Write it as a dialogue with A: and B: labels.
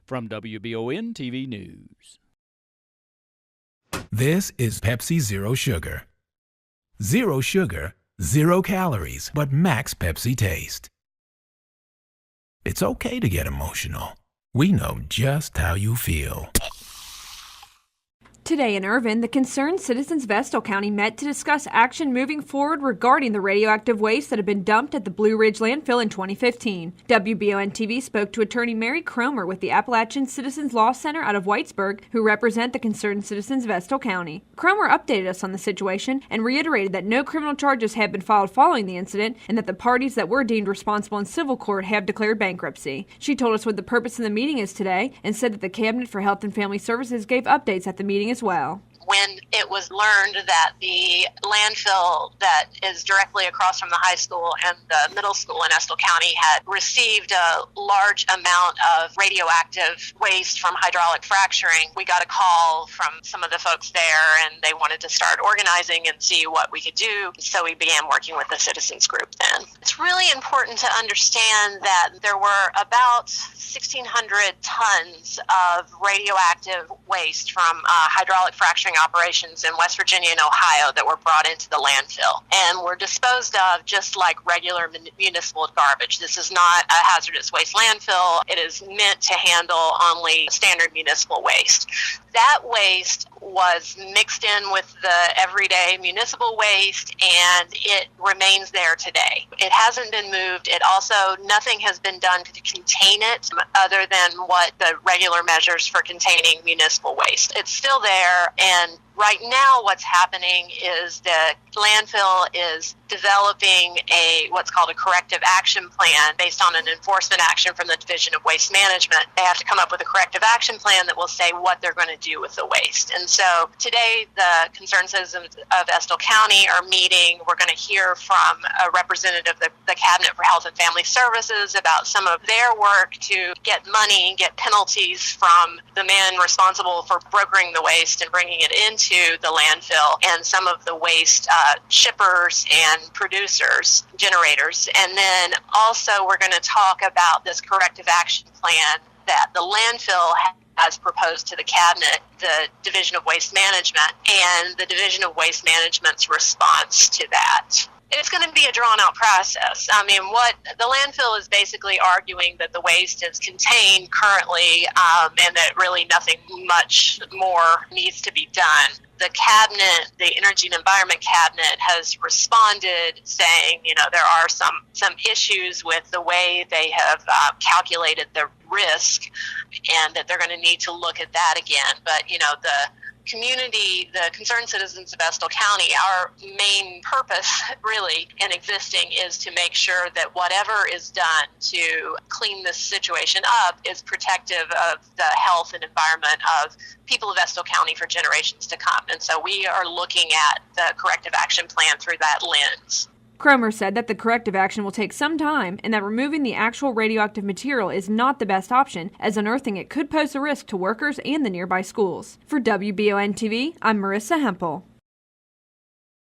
A: From WBON TV News.
B: This is Pepsi Zero Sugar. Zero sugar, 0 calories, but max Pepsi taste. It's okay to get emotional. We know just how you feel.
C: Today in Irvine, the concerned citizens of Estill County met to discuss action moving forward regarding the radioactive waste that had been dumped at the Blue Ridge landfill in 2015. WBON-TV spoke to attorney Mary Cromer with the Appalachian Citizens Law Center out of Whitesburg, who represent the concerned citizens of Estill County. Cromer updated us on the situation and reiterated that no criminal charges have been filed following the incident and that the parties that were deemed responsible in civil court have declared bankruptcy. She told us what the purpose of the meeting is today and said that the Cabinet for Health and Family Services gave updates at the meeting as well.
D: When it was learned that the landfill that is directly across from the high school and the middle school in Estill County had received a large amount of radioactive waste from hydraulic fracturing, we got a call from some of the folks there, and they wanted to start organizing and see what we could do. So we began working with the citizens group then. It's really important to understand that there were about 1,600 tons of radioactive waste from hydraulic fracturing operations in West Virginia and Ohio that were brought into the landfill and were disposed of just like regular municipal garbage. This is not a hazardous waste landfill. It is meant to handle only standard municipal waste. That waste was mixed in with the everyday municipal waste, and it remains there today. It hasn't been moved. Nothing has been done to contain it other than what the regular measures for containing municipal waste. It's still there, and right now what's happening is the landfill is developing what's called a corrective action plan based on an enforcement action from the Division of Waste Management. They have to come up with a corrective action plan that will say what they're going to do with the waste. And so today the concerned citizens of Estill County are meeting. We're going to hear from a representative of the Cabinet for Health and Family Services about some of their work to get money, get penalties from the man responsible for brokering the waste and bringing it into the landfill, and some of the waste shippers and producers, generators. And then also we're going to talk about this corrective action plan that the landfill has proposed to the Cabinet, the Division of Waste Management, and the Division of Waste Management's response to that. It's going to be a drawn-out process. I mean, what the landfill is basically arguing that the waste is contained currently, and that really nothing much more needs to be done. The Cabinet, the Energy and Environment Cabinet, has responded saying, there are some issues with the way they have calculated the risk, and that they're going to need to look at that again. But, the community, the concerned citizens of Estill County, our main purpose really in existing is to make sure that whatever is done to clean this situation up is protective of the health and environment of people of Estill County for generations to come. And so we are looking at the corrective action plan through that lens.
C: Cromer said that the corrective action will take some time and that removing the actual radioactive material is not the best option, as unearthing it could pose a risk to workers and the nearby schools. For WBON-TV, I'm Marissa Hempel.